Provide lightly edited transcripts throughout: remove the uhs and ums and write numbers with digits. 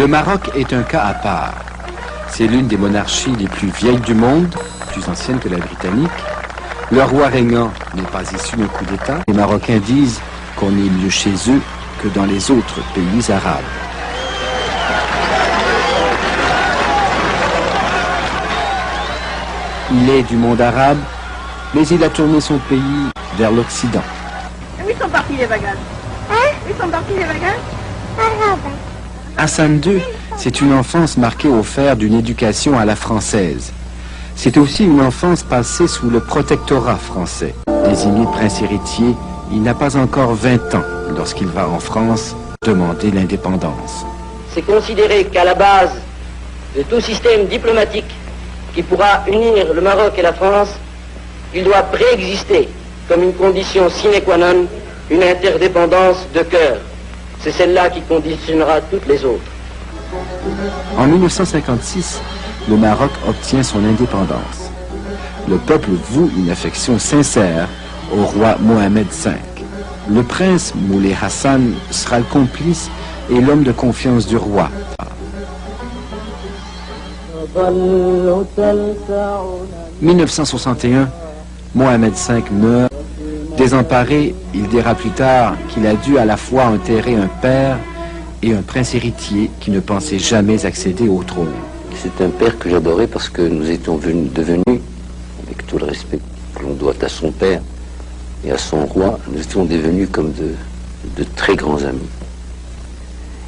Le Maroc est un cas à part. C'est l'une des monarchies les plus vieilles du monde, plus ancienne que la britannique. Le roi régnant n'est pas issu d'un coup d'État. Les Marocains disent qu'on est mieux chez eux que dans les autres pays arabes. Il est du monde arabe, mais il a tourné son pays vers l'Occident. Où sont partis les bagages? Où sont partis les bagages? Arabes. Hassan II, c'est une enfance marquée au fer d'une éducation à la française. C'est aussi une enfance passée sous le protectorat français. Désigné prince héritier, il n'a pas encore 20 ans lorsqu'il va en France demander l'indépendance. C'est considéré qu'à la base de tout système diplomatique qui pourra unir le Maroc et la France, il doit préexister comme une condition sine qua non une interdépendance de cœur. C'est celle-là qui conditionnera toutes les autres. En 1956, le Maroc obtient son indépendance. Le peuple voue une affection sincère au roi Mohamed V. Le prince Moulay Hassan sera le complice et l'homme de confiance du roi. « 1961, Mohamed V meurt. Désemparé, il dira plus tard qu'il a dû à la fois enterrer un père et un prince héritier qui ne pensait jamais accéder au trône. C'est un père que j'adorais parce que nous étions devenus, avec tout le respect que l'on doit à son père et à son roi, nous étions devenus comme de très grands amis.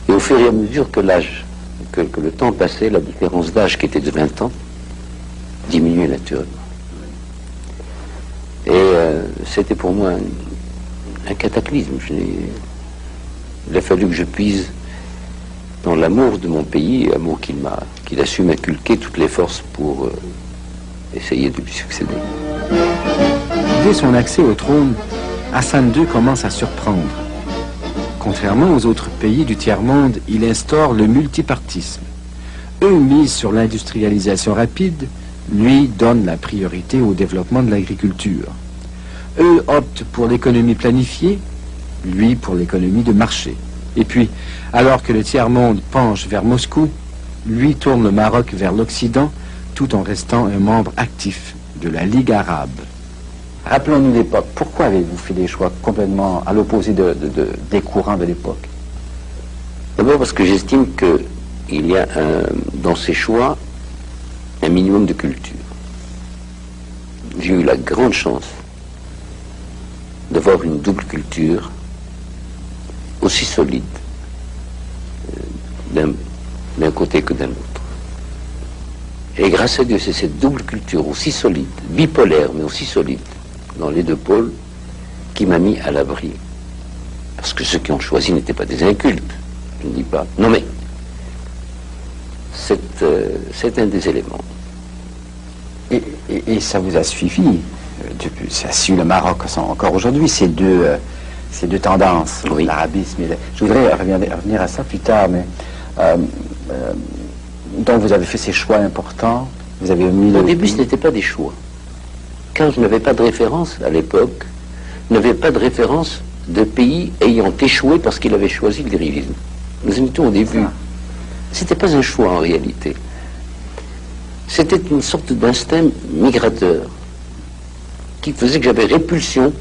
Et au fur et à mesure que l'âge, que le temps passait, la différence d'âge qui était de 20 ans diminuait naturellement. Et c'était pour moi un cataclysme. Il a fallu que je puise dans l'amour de mon pays, amour qu'il a su m'inculquer toutes les forces pour essayer de lui succéder. Dès son accès au trône, Hassan II commence à surprendre. Contrairement aux autres pays du tiers-monde, il instaure le multipartisme. Eux misent sur l'industrialisation rapide, lui donne la priorité au développement de l'agriculture. Eux optent pour l'économie planifiée, lui pour l'économie de marché. Et puis, alors que le tiers-monde penche vers Moscou, lui tourne le Maroc vers l'Occident, tout en restant un membre actif de la Ligue arabe. Rappelons-nous l'époque. Pourquoi avez-vous fait des choix complètement à l'opposé des courants de l'époque? D'abord parce que j'estime qu'il y a dans ces choix un minimum de culture. J'ai eu la grande chance d'avoir une double culture aussi solide d'un côté que d'un autre. Et grâce à Dieu, c'est cette double culture aussi solide, bipolaire, mais aussi solide, dans les deux pôles, qui m'a mis à l'abri. Parce que ceux qui ont choisi n'étaient pas des incultes, je ne dis pas. Non mais, c'est un des éléments. Et ça vous a suivi, ça suit le Maroc encore aujourd'hui, ces deux tendances, oui. L'arabisme. Je voudrais revenir à ça plus tard, mais donc vous avez fait ces choix importants, vous avez mis... Au début, ce n'était pas des choix. Car je n'avais pas de référence à l'époque, je n'avais pas de référence de pays ayant échoué parce qu'il avait choisi le dirigisme. Nous en étions au début. C'était pas un choix en réalité. C'était une sorte d'instinct migrateur qui faisait que j'avais répulsion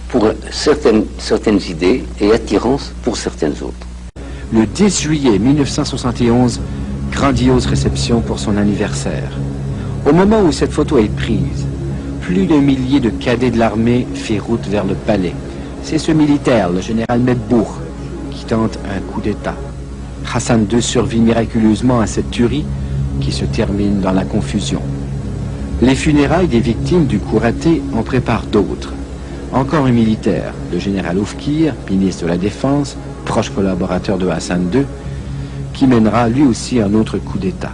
pour certaines idées et attirance pour certaines autres. Le 10 juillet 1971, grandiose réception pour son anniversaire. Au moment où cette photo est prise, plus d'un millier de cadets de l'armée fait route vers le palais. C'est ce militaire, le général Medbour, qui tente un coup d'État. Hassan II survit miraculeusement à cette tuerie qui se termine dans la confusion. Les funérailles des victimes du coup raté en préparent d'autres. Encore un militaire, le général Oufkir, ministre de la Défense, proche collaborateur de Hassan II, qui mènera lui aussi un autre coup d'État.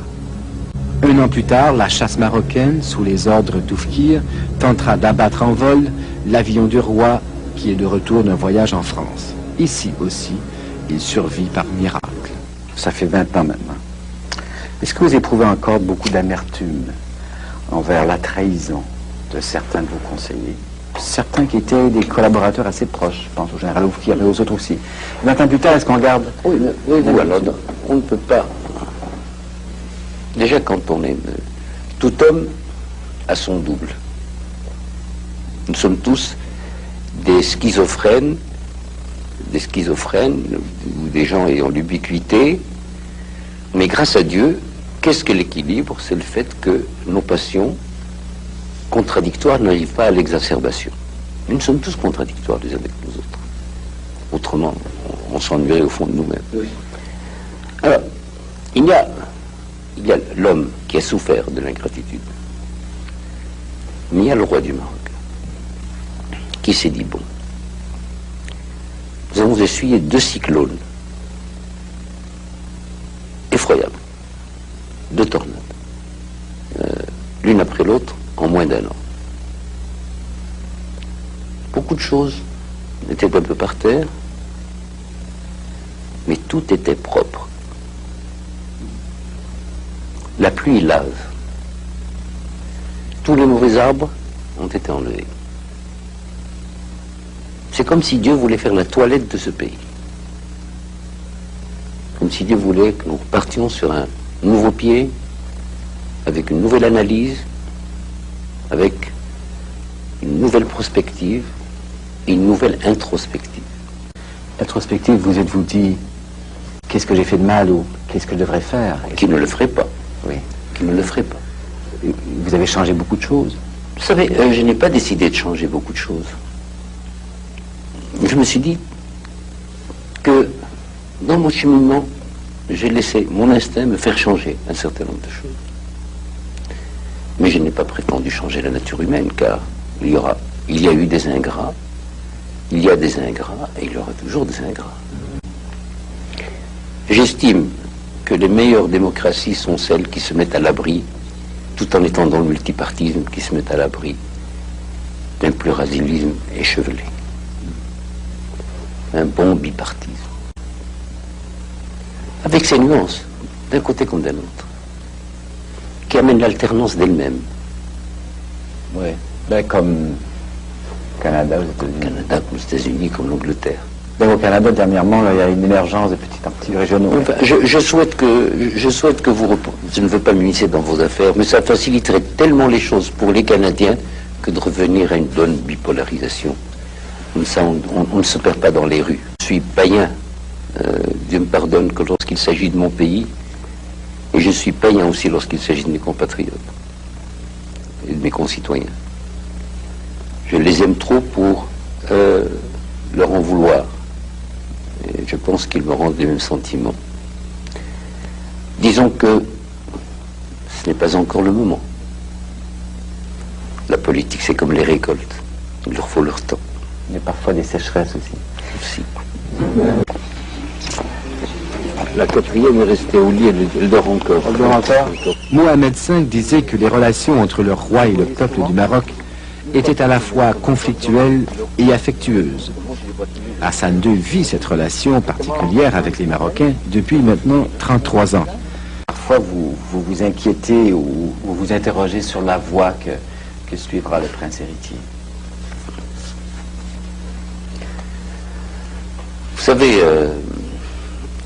Un an plus tard, la chasse marocaine, sous les ordres d'Oufkir, tentera d'abattre en vol l'avion du roi qui est de retour d'un voyage en France. Ici aussi, il survit par miracle. Ça fait 20 ans maintenant. Est-ce que vous éprouvez encore beaucoup d'amertume envers la trahison de certains de vos conseillers? certains qui étaient des collaborateurs assez proches, je pense au général Oufkir, mais aux autres aussi. 20 ans plus tard, est-ce qu'on regarde... Oui, alors, on ne peut pas... Déjà, quand on est... Tout homme a son double. Nous sommes tous des schizophrènes ou des gens ayant l'ubiquité, mais grâce à Dieu, qu'est-ce que l'équilibre? C'est le fait que nos passions contradictoires n'arrivent pas à l'exacerbation. Nous sommes tous contradictoires les uns avec les autres. Autrement, on s'ennuierait au fond de nous-mêmes. Oui. Alors, il y a l'homme qui a souffert de l'ingratitude. Mais il y a le roi du Maroc qui s'est dit, bon, nous avons essuyé 2 cyclones effroyables, 2 tornades, l'une après l'autre en moins d'1 an. Beaucoup de choses étaient un peu par terre, mais tout était propre. La pluie lave. Tous les mauvais arbres ont été enlevés. C'est comme si Dieu voulait faire la toilette de ce pays. Comme si Dieu voulait que nous repartions sur un nouveau pied, avec une nouvelle analyse, avec une nouvelle prospective et une nouvelle introspective. Introspective, vous êtes-vous dit, qu'est-ce que j'ai fait de mal ou qu'est-ce que je devrais faire? Qui ne le ferait pas. Oui. Qui ne le ferait pas. Vous avez changé beaucoup de choses. Vous savez, je n'ai pas décidé de changer beaucoup de choses. Je me suis dit que dans mon cheminement, j'ai laissé mon instinct me faire changer un certain nombre de choses. Mais je n'ai pas prétendu changer la nature humaine, car il y a eu des ingrats, il y a des ingrats, et il y aura toujours des ingrats. J'estime que les meilleures démocraties sont celles qui se mettent à l'abri, tout en étant dans le multipartisme, qui se mettent à l'abri d'un pluralisme échevelé. Un bon bipartisme. Avec ses nuances, d'un côté comme d'un autre, qui amène l'alternance d'elle-même. Oui, ben, comme Canada aux États-Unis. Canada comme les États-Unis, comme l'Angleterre. Ben, au Canada, dernièrement, là, il y a une émergence de petits régionaux. Enfin, je souhaite que vous... Je ne veux pas m'immiscer dans vos affaires, mais ça faciliterait tellement les choses pour les Canadiens que de revenir à une bonne bipolarisation. Comme ça, on ne se perd pas dans les rues. Je suis païen, Dieu me pardonne, que lorsqu'il s'agit de mon pays, et je suis païen aussi lorsqu'il s'agit de mes compatriotes et de mes concitoyens. Je les aime trop pour leur en vouloir. Et je pense qu'ils me rendent les mêmes sentiments. Disons que ce n'est pas encore le moment. La politique, c'est comme les récoltes. Il leur faut leur temps. Il y a parfois des sécheresses aussi. La 4e est restée au lit, elle dort encore. Mohamed V disait que les relations entre le roi et le peuple du Maroc étaient à la fois conflictuelles et affectueuses. Hassan II vit cette relation particulière avec les Marocains depuis maintenant 33 ans. Parfois, vous vous inquiétez ou vous vous interrogez sur la voie que suivra le prince héritier. Vous savez,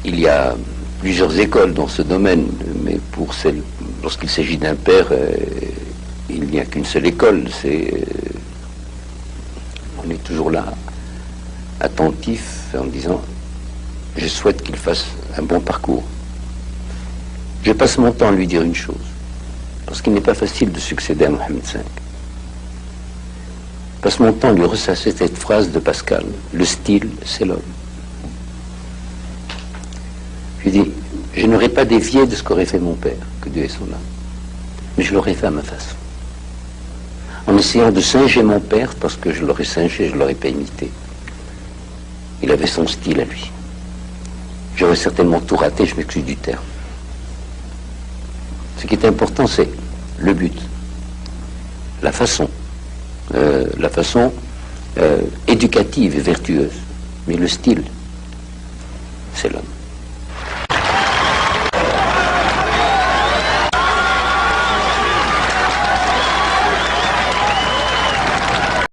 il y a plusieurs écoles dans ce domaine, mais lorsqu'il s'agit d'un père, il n'y a qu'une seule école. On est toujours là, attentif, en disant, je souhaite qu'il fasse un bon parcours. Je passe mon temps à lui dire une chose, parce qu'il n'est pas facile de succéder à Mohamed V. Je passe mon temps à lui ressasser cette phrase de Pascal, le style, c'est l'homme. Je lui dis, je n'aurais pas dévié de ce qu'aurait fait mon père, que Dieu ait son âme, mais je l'aurais fait à ma façon. En essayant de singer mon père, parce que je l'aurais singé, je ne l'aurais pas imité. Il avait son style à lui. J'aurais certainement tout raté, je m'excuse du terme. Ce qui est important, c'est le but, la façon éducative et vertueuse. Mais le style, c'est l'homme.